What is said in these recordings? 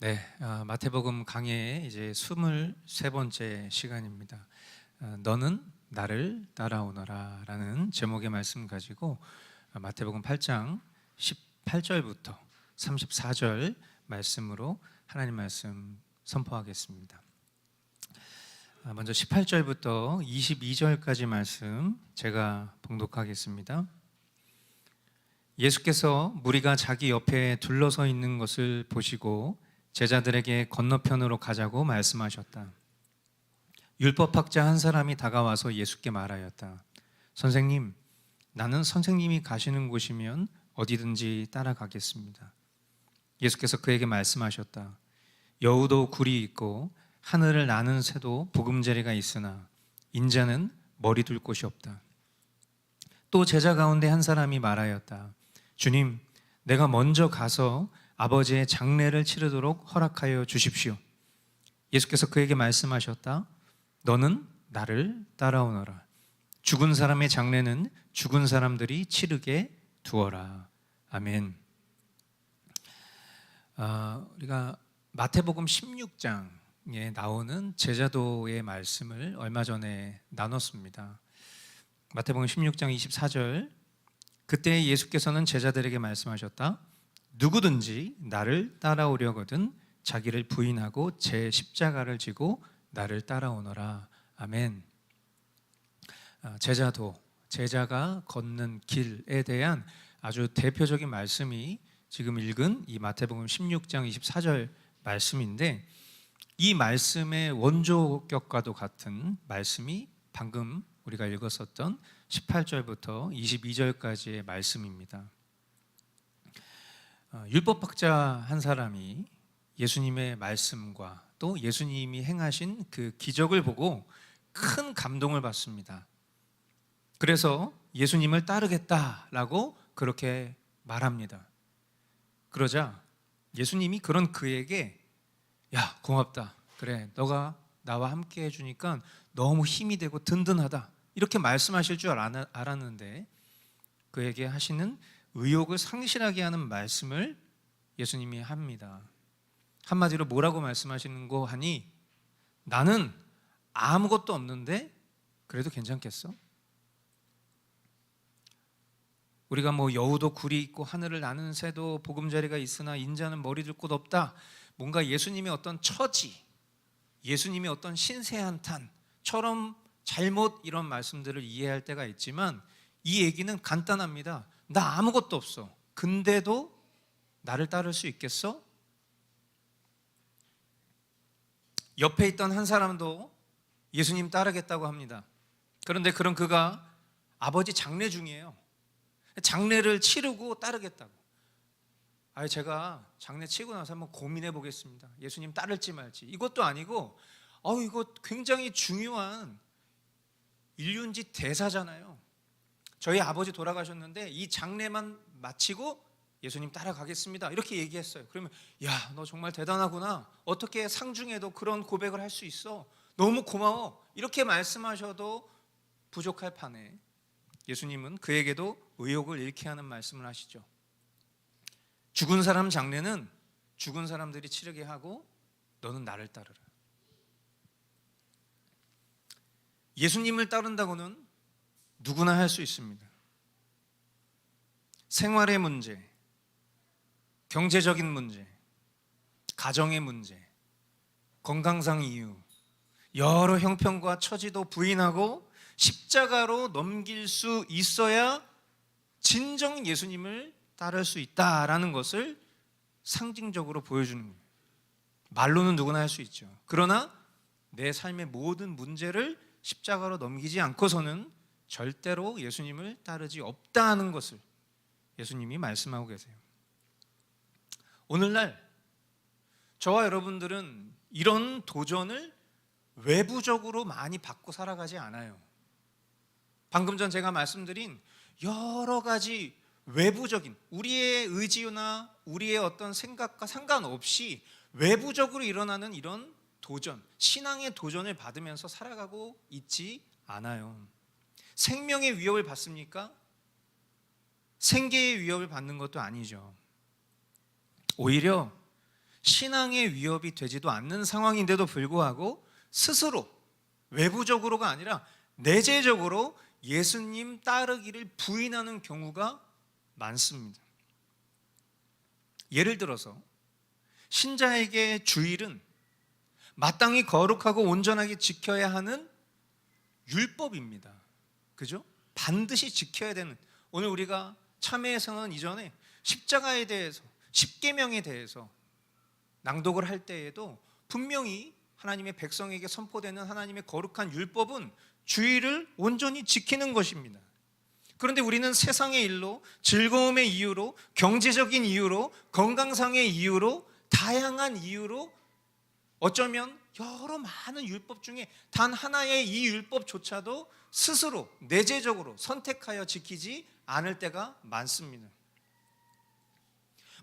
네, 마태복음 강해의 이제 23번째 시간입니다. 너는 나를 따라오너라라는 제목의 말씀 가지고 마태복음 8장 18절부터 34절 말씀으로 하나님 말씀 선포하겠습니다. 먼저 18절부터 22절까지 말씀 제가 봉독하겠습니다. 예수께서 무리가 자기 옆에 둘러서 있는 것을 보시고 제자들에게 건너편으로 가자고 말씀하셨다. 율법학자 한 사람이 다가와서 예수께 말하였다. 선생님, 나는 선생님이 가시는 곳이면 어디든지 따라가겠습니다. 예수께서 그에게 말씀하셨다. 여우도 굴이 있고 하늘을 나는 새도 보금자리가 있으나 인자는 머리 둘 곳이 없다. 또 제자 가운데 한 사람이 말하였다. 주님, 내가 먼저 가서 아버지의 장례를 치르도록 허락하여 주십시오. 예수께서 그에게 말씀하셨다. 너는 나를 따라오너라. 죽은 사람의 장례는 죽은 사람들이 치르게 두어라. 아멘. 우리가 마태복음 16장에 나오는 제자도의 말씀을 얼마 전에 나눴습니다. 마태복음 16장 24절, 그때 예수께서는 제자들에게 말씀하셨다. 누구든지 나를 따라오려거든 자기를 부인하고 제 십자가를 지고 나를 따라오너라. 아멘. 제자도, 제자가 걷는 길에 대한 아주 대표적인 말씀이 지금 읽은 이 마태복음 16장 24절 말씀인데, 이 말씀의 원조격과도 같은 말씀이 방금 우리가 읽었었던 18절부터 22절까지의 말씀입니다. 율법학자 한 사람이 예수님의 말씀과 또 예수님이 행하신 그 기적을 보고 큰 감동을 받습니다. 그래서 예수님을 따르겠다라고 그렇게 말합니다. 그러자 예수님이 그런 그에게 야, 고맙다. 그래, 너가 나와 함께 해주니까 너무 힘이 되고 든든하다. 이렇게 말씀하실 줄 알았는데 그에게 하시는 의욕을 상실하게 하는 말씀을 예수님이 합니다. 한마디로 뭐라고 말씀하시는 거 하니, 나는 아무것도 없는데 그래도 괜찮겠어? 우리가 뭐 여우도 굴이 있고 하늘을 나는 새도 보금자리가 있으나 인자는 머리 둘 곳 없다. 뭔가 예수님의 어떤 처지, 예수님의 어떤 신세한탄처럼 잘못 이런 말씀들을 이해할 때가 있지만 이 얘기는 간단합니다. 나 아무것도 없어. 근데도 나를 따를 수 있겠어? 옆에 있던 한 사람도 예수님 따르겠다고 합니다. 그런데 그런 그가 아버지 장례 중이에요. 장례를 치르고 따르겠다고. 제가 장례 치고 나서 한번 고민해 보겠습니다. 예수님 따를지 말지. 이것도 아니고 이거 굉장히 중요한 일륜지 대사잖아요. 저희 아버지 돌아가셨는데 이 장례만 마치고 예수님 따라가겠습니다. 이렇게 얘기했어요. 그러면 야, 너 정말 대단하구나. 어떻게 상중에도 그런 고백을 할 수 있어? 너무 고마워. 이렇게 말씀하셔도 부족할 판에 예수님은 그에게도 의욕을 잃게 하는 말씀을 하시죠. 죽은 사람 장례는 죽은 사람들이 치르게 하고 너는 나를 따르라. 예수님을 따른다고는 누구나 할 수 있습니다. 생활의 문제, 경제적인 문제, 가정의 문제, 건강상 이유, 여러 형편과 처지도 부인하고 십자가로 넘길 수 있어야 진정 예수님을 따를 수 있다라는 것을 상징적으로 보여주는 거예요. 말로는 누구나 할 수 있죠. 그러나 내 삶의 모든 문제를 십자가로 넘기지 않고서는 절대로 예수님을 따르지 없다는 것을 예수님이 말씀하고 계세요. 오늘날 저와 여러분들은 이런 도전을 외부적으로 많이 받고 살아가지 않아요. 방금 전 제가 말씀드린 여러 가지 외부적인 우리의 의지나 우리의 어떤 생각과 상관없이 외부적으로 일어나는 이런 도전, 신앙의 도전을 받으면서 살아가고 있지 않아요. 생명의 위협을 받습니까? 생계의 위협을 받는 것도 아니죠. 오히려 신앙의 위협이 되지도 않는 상황인데도 불구하고 스스로 외부적으로가 아니라 내재적으로 예수님 따르기를 부인하는 경우가 많습니다. 예를 들어서 신자에게 주일은 마땅히 거룩하고 온전하게 지켜야 하는 율법입니다. 그죠? 반드시 지켜야 되는, 오늘 우리가 참회에서는 이전에 십자가에 대해서, 십계명에 대해서 낭독을 할 때에도 분명히 하나님의 백성에게 선포되는 하나님의 거룩한 율법은 주일을 온전히 지키는 것입니다. 그런데 우리는 세상의 일로, 즐거움의 이유로, 경제적인 이유로, 건강상의 이유로, 다양한 이유로 어쩌면 여러 많은 율법 중에 단 하나의 이 율법조차도 스스로 내재적으로 선택하여 지키지 않을 때가 많습니다.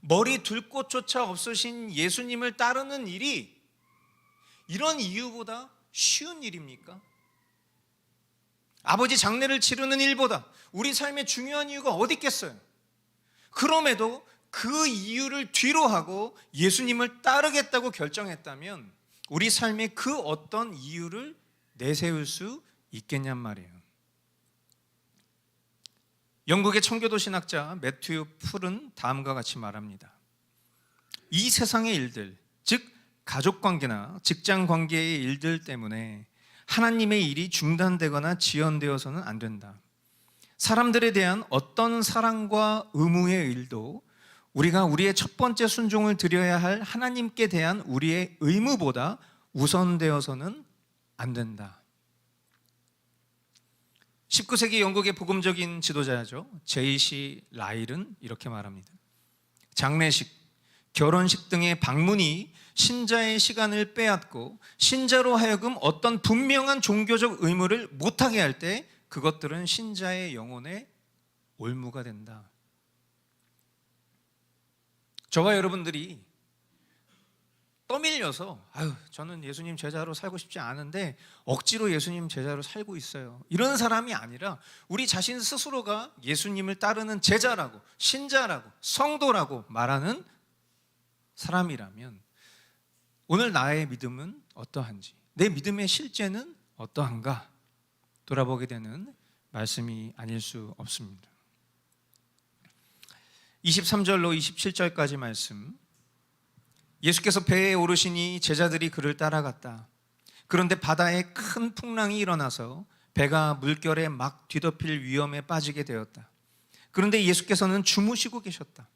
머리 둘 곳조차 없으신 예수님을 따르는 일이 이런 이유보다 쉬운 일입니까? 아버지 장례를 치르는 일보다 우리 삶에 중요한 이유가 어디 있겠어요? 그럼에도 그 이유를 뒤로 하고 예수님을 따르겠다고 결정했다면 우리 삶에 그 어떤 이유를 내세울 수 있겠냔 말이에요. 영국의 청교도 신학자 매튜 풀은 다음과 같이 말합니다. 이 세상의 일들, 즉 가족관계나 직장관계의 일들 때문에 하나님의 일이 중단되거나 지연되어서는 안 된다. 사람들에 대한 어떤 사랑과 의무의 일도 우리가 우리의 첫 번째 순종을 드려야 할 하나님께 대한 우리의 의무보다 우선되어서는 안 된다. 19세기 영국의 복음적인 지도자죠. J.C. 라일은 이렇게 말합니다. 장례식, 결혼식 등의 방문이 신자의 시간을 빼앗고 신자로 하여금 어떤 분명한 종교적 의무를 못하게 할 때 그것들은 신자의 영혼에 올무가 된다. 저와 여러분들이 떠밀려서 저는 예수님 제자로 살고 싶지 않은데 억지로 예수님 제자로 살고 있어요, 이런 사람이 아니라 우리 자신 스스로가 예수님을 따르는 제자라고, 신자라고, 성도라고 말하는 사람이라면 오늘 나의 믿음은 어떠한지, 내 믿음의 실제는 어떠한가 돌아보게 되는 말씀이 아닐 수 없습니다. 23절로 27절까지 말씀, 예수께서 배에 오르시니 제자들이 그를 따라갔다. 그런데 바다에 큰 풍랑이 일어나서 배가 물결에 막 뒤덮일 위험에 빠지게 되었다. 그런데 예수께서는 주무시고 계셨다.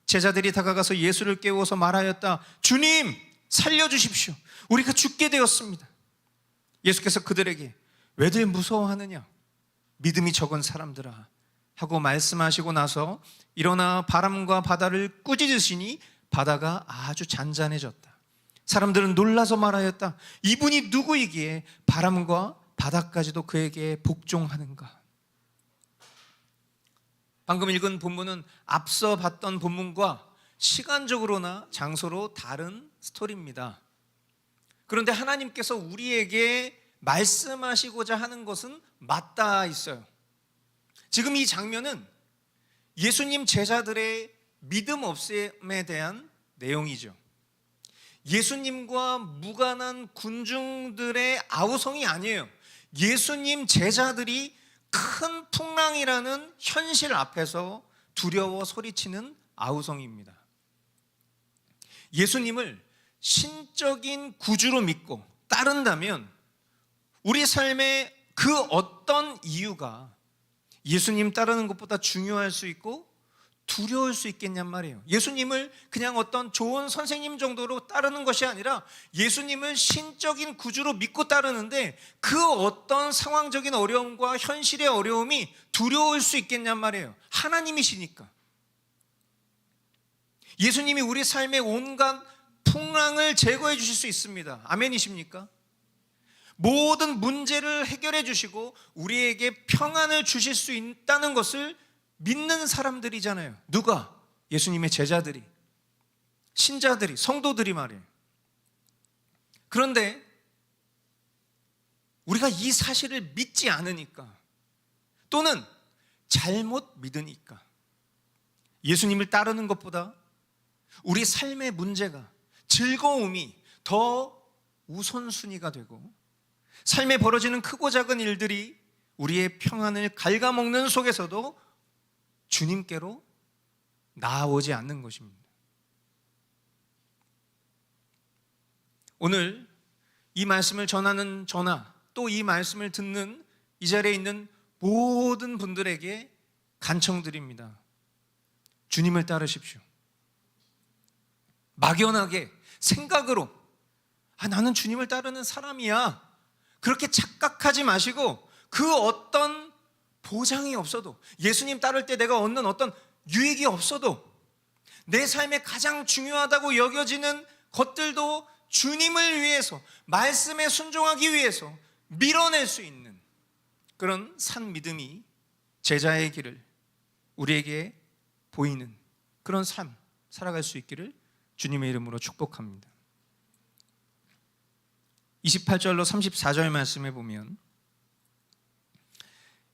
제자들이 다가가서 예수를 깨워서 말하였다. 주님, 살려주십시오. 우리가 죽게 되었습니다. 예수께서 그들에게 왜들 무서워하느냐, 믿음이 적은 사람들아 하고 말씀하시고 나서 일어나 바람과 바다를 꾸짖으시니 바다가 아주 잔잔해졌다. 사람들은 놀라서 말하였다. 이분이 누구이기에 바람과 바다까지도 그에게 복종하는가. 방금 읽은 본문은 앞서 봤던 본문과 시간적으로나 장소로 다른 스토리입니다. 그런데 하나님께서 우리에게 말씀하시고자 하는 것은 맞닿아 있어요. 지금 이 장면은 예수님 제자들의 믿음 없음에 대한 내용이죠. 예수님과 무관한 군중들의 아우성이 아니에요. 예수님 제자들이 큰 풍랑이라는 현실 앞에서 두려워 소리치는 아우성입니다. 예수님을 신적인 구주로 믿고 따른다면 우리 삶의 그 어떤 이유가 예수님 따르는 것보다 중요할 수 있고 두려울 수 있겠냔 말이에요. 예수님을 그냥 어떤 좋은 선생님 정도로 따르는 것이 아니라 예수님을 신적인 구주로 믿고 따르는데 그 어떤 상황적인 어려움과 현실의 어려움이 두려울 수 있겠냔 말이에요. 하나님이시니까. 예수님이 우리 삶의 온갖 풍랑을 제거해 주실 수 있습니다. 아멘이십니까? 모든 문제를 해결해 주시고 우리에게 평안을 주실 수 있다는 것을 믿는 사람들이잖아요. 누가? 예수님의 제자들이, 신자들이, 성도들이 말이에요. 그런데 우리가 이 사실을 믿지 않으니까, 또는 잘못 믿으니까 예수님을 따르는 것보다 우리 삶의 문제가, 즐거움이 더 우선순위가 되고 삶에 벌어지는 크고 작은 일들이 우리의 평안을 갉아먹는 속에서도 주님께로 나아오지 않는 것입니다. 오늘 이 말씀을 전하는 저나 또 이 말씀을 듣는 이 자리에 있는 모든 분들에게 간청드립니다. 주님을 따르십시오. 막연하게 생각으로 나는 주님을 따르는 사람이야, 그렇게 착각하지 마시고 그 어떤 보장이 없어도, 예수님 따를 때 내가 얻는 어떤 유익이 없어도 내 삶에 가장 중요하다고 여겨지는 것들도 주님을 위해서, 말씀에 순종하기 위해서 밀어낼 수 있는 그런 산 믿음이 제자의 길을 우리에게 보이는 그런 삶 살아갈 수 있기를 주님의 이름으로 축복합니다. 28절로 34절 말씀에 보면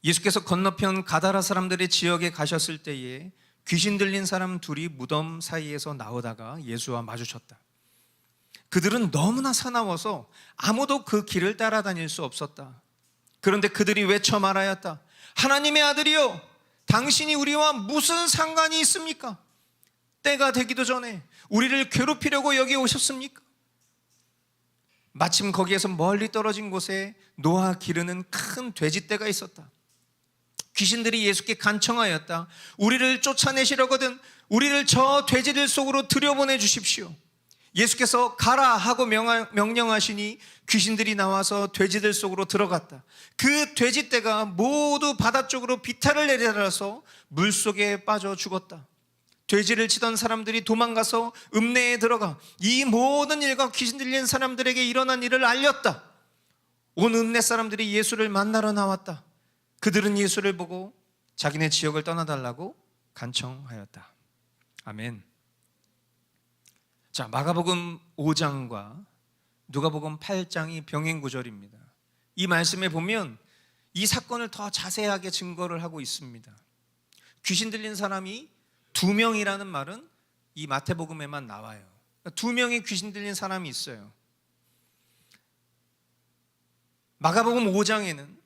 예수께서 건너편 가다라 사람들의 지역에 가셨을 때에 귀신 들린 사람 둘이 무덤 사이에서 나오다가 예수와 마주쳤다. 그들은 너무나 사나워서 아무도 그 길을 따라다닐 수 없었다. 그런데 그들이 외쳐 말하였다. 하나님의 아들이여, 당신이 우리와 무슨 상관이 있습니까? 때가 되기도 전에 우리를 괴롭히려고 여기 오셨습니까? 마침 거기에서 멀리 떨어진 곳에 노아 기르는 큰 돼지떼가 있었다. 귀신들이 예수께 간청하였다. 우리를 쫓아내시려거든 우리를 저 돼지들 속으로 들여보내 주십시오. 예수께서 가라 하고 명령하시니 귀신들이 나와서 돼지들 속으로 들어갔다. 그 돼지떼가 모두 바다 쪽으로 비탈을 내려서 물속에 빠져 죽었다. 돼지를 치던 사람들이 도망가서 읍내에 들어가 이 모든 일과 귀신 들린 사람들에게 일어난 일을 알렸다. 온 읍내 사람들이 예수를 만나러 나왔다. 그들은 예수를 보고 자기네 지역을 떠나달라고 간청하였다. 아멘. 자, 마가복음 5장과 누가복음 8장이 병행 구절입니다. 이 말씀에 보면 이 사건을 더 자세하게 증거를 하고 있습니다. 귀신 들린 사람이 2명이라는 말은 이 마태복음에만 나와요. 2명의 귀신 들린 사람이 있어요. 마가복음 5장에는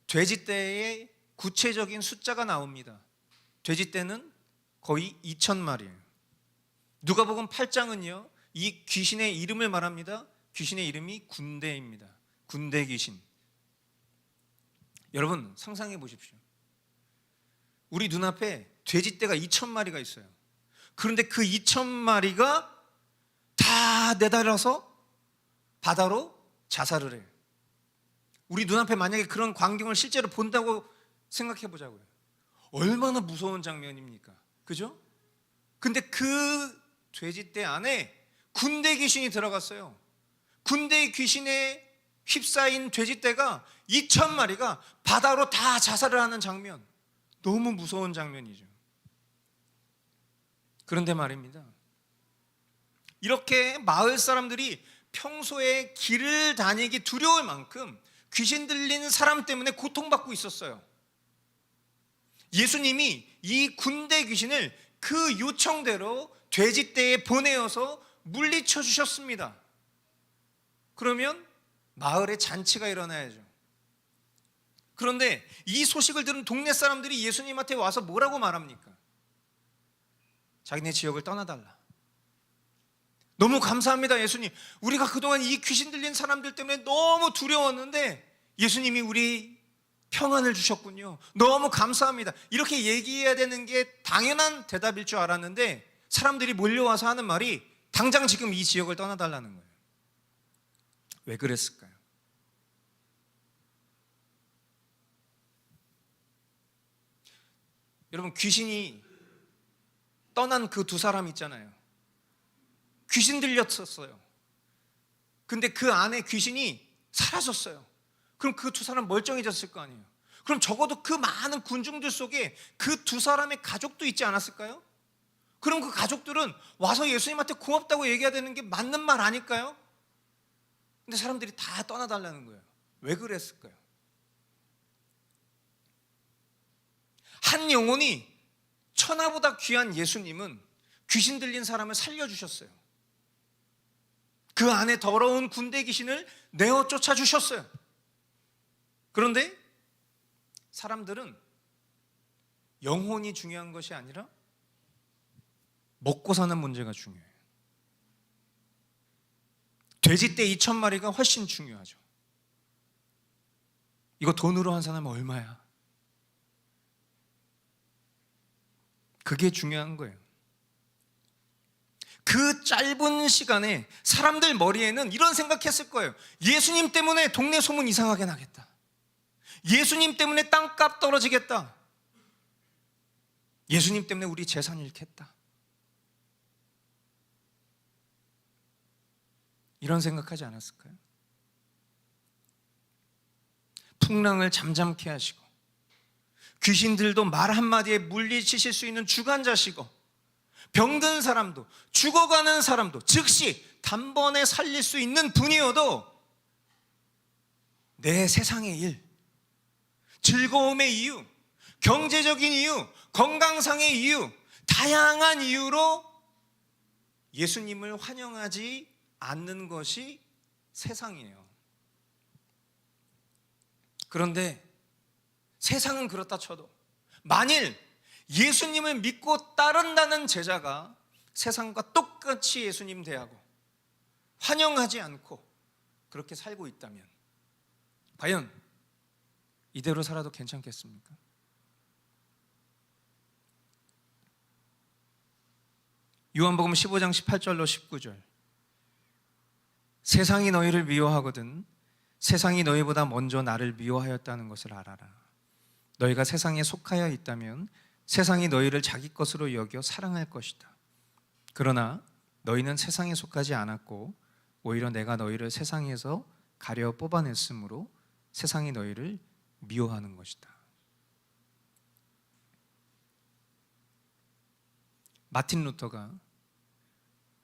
돼지떼의 구체적인 숫자가 나옵니다. 돼지떼는 거의 2,000마리예요. 누가복음 8장은요, 이 귀신의 이름을 말합니다. 귀신의 이름이 군대입니다. 군대 귀신. 여러분 상상해 보십시오. 우리 눈앞에 돼지떼가 2,000마리가 있어요. 그런데 그 2,000마리가 다 내달아서 바다로 자살을 해요. 우리 눈앞에 만약에 그런 광경을 실제로 본다고 생각해 보자고요. 얼마나 무서운 장면입니까? 그죠? 근데 그 돼지떼 안에 군대 귀신이 들어갔어요. 군대 귀신에 휩싸인 돼지떼가 2,000마리가 바다로 다 자살을 하는 장면, 너무 무서운 장면이죠. 그런데 말입니다, 이렇게 마을 사람들이 평소에 길을 다니기 두려울 만큼 귀신 들린 사람 때문에 고통받고 있었어요. 예수님이 이 군대 귀신을 그 요청대로 돼지떼에 보내어서 물리쳐 주셨습니다. 그러면 마을에 잔치가 일어나야죠. 그런데 이 소식을 들은 동네 사람들이 예수님한테 와서 뭐라고 말합니까? 자기네 지역을 떠나달라. 너무 감사합니다, 예수님. 우리가 그동안 이 귀신 들린 사람들 때문에 너무 두려웠는데 예수님이 우리 평안을 주셨군요. 너무 감사합니다. 이렇게 얘기해야 되는 게 당연한 대답일 줄 알았는데 사람들이 몰려와서 하는 말이 당장 지금 이 지역을 떠나달라는 거예요. 왜 그랬을까요? 여러분, 귀신이 떠난 그 2사람 있잖아요. 귀신 들렸었어요. 근데 그 안에 귀신이 사라졌어요. 그럼 그 2사람 멀쩡해졌을 거 아니에요. 그럼 적어도 그 많은 군중들 속에 그 2사람의 가족도 있지 않았을까요? 그럼 그 가족들은 와서 예수님한테 고맙다고 얘기해야 되는 게 맞는 말 아닐까요? 근데 사람들이 다 떠나달라는 거예요. 왜 그랬을까요? 한 영혼이 천하보다 귀한 예수님은 귀신 들린 사람을 살려주셨어요. 그 안에 더러운 군대 귀신을 내어 쫓아주셨어요. 그런데 사람들은 영혼이 중요한 것이 아니라 먹고 사는 문제가 중요해요. 돼지떼 2,000마리가 훨씬 중요하죠. 이거 돈으로 한 사람은 얼마야? 그게 중요한 거예요. 그 짧은 시간에 사람들 머리에는 이런 생각했을 거예요. 예수님 때문에 동네 소문 이상하게 나겠다. 예수님 때문에 땅값 떨어지겠다. 예수님 때문에 우리 재산 잃겠다. 이런 생각하지 않았을까요? 풍랑을 잠잠케 하시고 귀신들도 말 한마디에 물리치실 수 있는 주관자시고 병든 사람도 죽어가는 사람도 즉시 단번에 살릴 수 있는 분이어도 내 세상의 일, 즐거움의 이유, 경제적인 이유, 건강상의 이유, 다양한 이유로 예수님을 환영하지 않는 것이 세상이에요. 그런데 세상은 그렇다 쳐도 만일 예수님을 믿고 따른다는 제자가 세상과 똑같이 예수님 대하고 환영하지 않고 그렇게 살고 있다면 과연 이대로 살아도 괜찮겠습니까? 요한복음 15장 18절로 19절 세상이 너희를 미워하거든 세상이 너희보다 먼저 나를 미워하였다는 것을 알아라. 너희가 세상에 속하여 있다면 세상이 너희를 자기 것으로 여겨 사랑할 것이다. 그러나 너희는 세상에 속하지 않았고 오히려 내가 너희를 세상에서 가려 뽑아냈으므로 세상이 너희를 미워하는 것이다. 마틴 루터가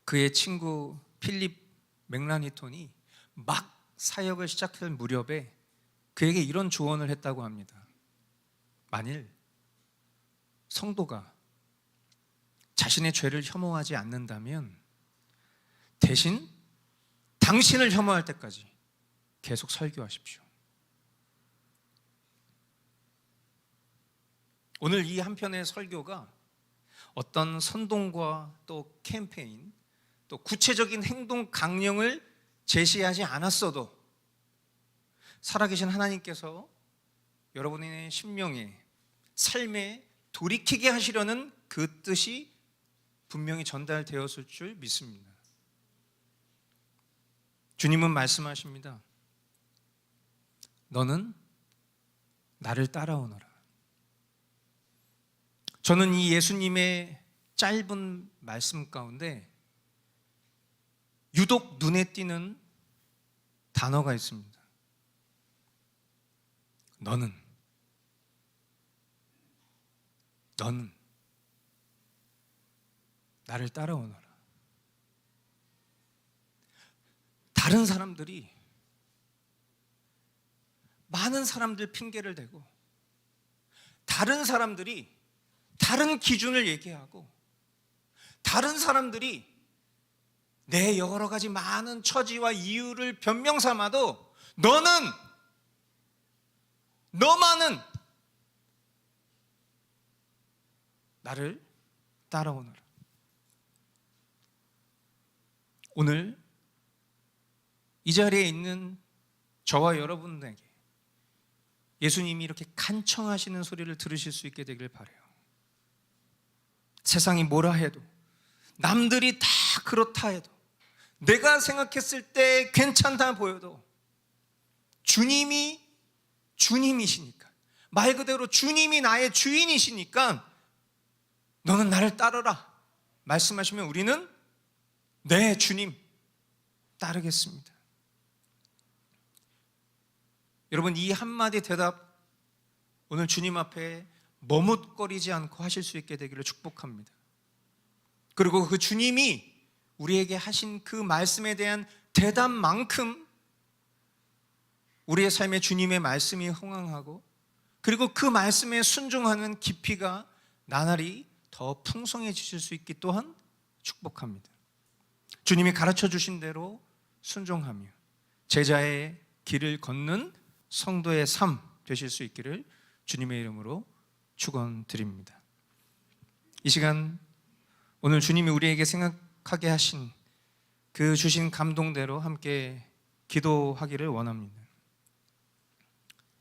그의 친구 필립 맥라니톤이 막 사역을 시작할 무렵에 그에게 이런 조언을 했다고 합니다. 만일 성도가 자신의 죄를 혐오하지 않는다면 대신 당신을 혐오할 때까지 계속 설교하십시오. 오늘 이 한편의 설교가 어떤 선동과 또 캠페인 또 구체적인 행동 강령을 제시하지 않았어도 살아계신 하나님께서 여러분의 심령에 삶에 돌이키게 하시려는 그 뜻이 분명히 전달되었을 줄 믿습니다. 주님은 말씀하십니다. 너는 나를 따라오너라. 저는 이 예수님의 짧은 말씀 가운데 유독 눈에 띄는 단어가 있습니다. 너는 나를 따라오너라. 다른 사람들이 많은 사람들 핑계를 대고 다른 사람들이 다른 기준을 얘기하고 다른 사람들이 내 여러 가지 많은 처지와 이유를 변명 삼아도 너만은 나를 따라오너라. 오늘 이 자리에 있는 저와 여러분에게 예수님이 이렇게 간청하시는 소리를 들으실 수 있게 되길 바라요. 세상이 뭐라 해도 남들이 다 그렇다 해도 내가 생각했을 때 괜찮다 보여도 주님이 주님이시니까 말 그대로 주님이 나의 주인이시니까 너는 나를 따르라 말씀하시면 우리는 네 주님 따르겠습니다. 여러분 이 한마디 대답 오늘 주님 앞에 머뭇거리지 않고 하실 수 있게 되기를 축복합니다. 그리고 그 주님이 우리에게 하신 그 말씀에 대한 대답만큼 우리의 삶에 주님의 말씀이 흥황하고 그리고 그 말씀에 순종하는 깊이가 나날이 더 풍성해지실 수 있기 또한 축복합니다. 주님이 가르쳐 주신 대로 순종하며 제자의 길을 걷는 성도의 삶 되실 수 있기를 주님의 이름으로 축원드립니다. 이 시간 오늘 주님이 우리에게 생각하게 하신 그 주신 감동대로 함께 기도하기를 원합니다.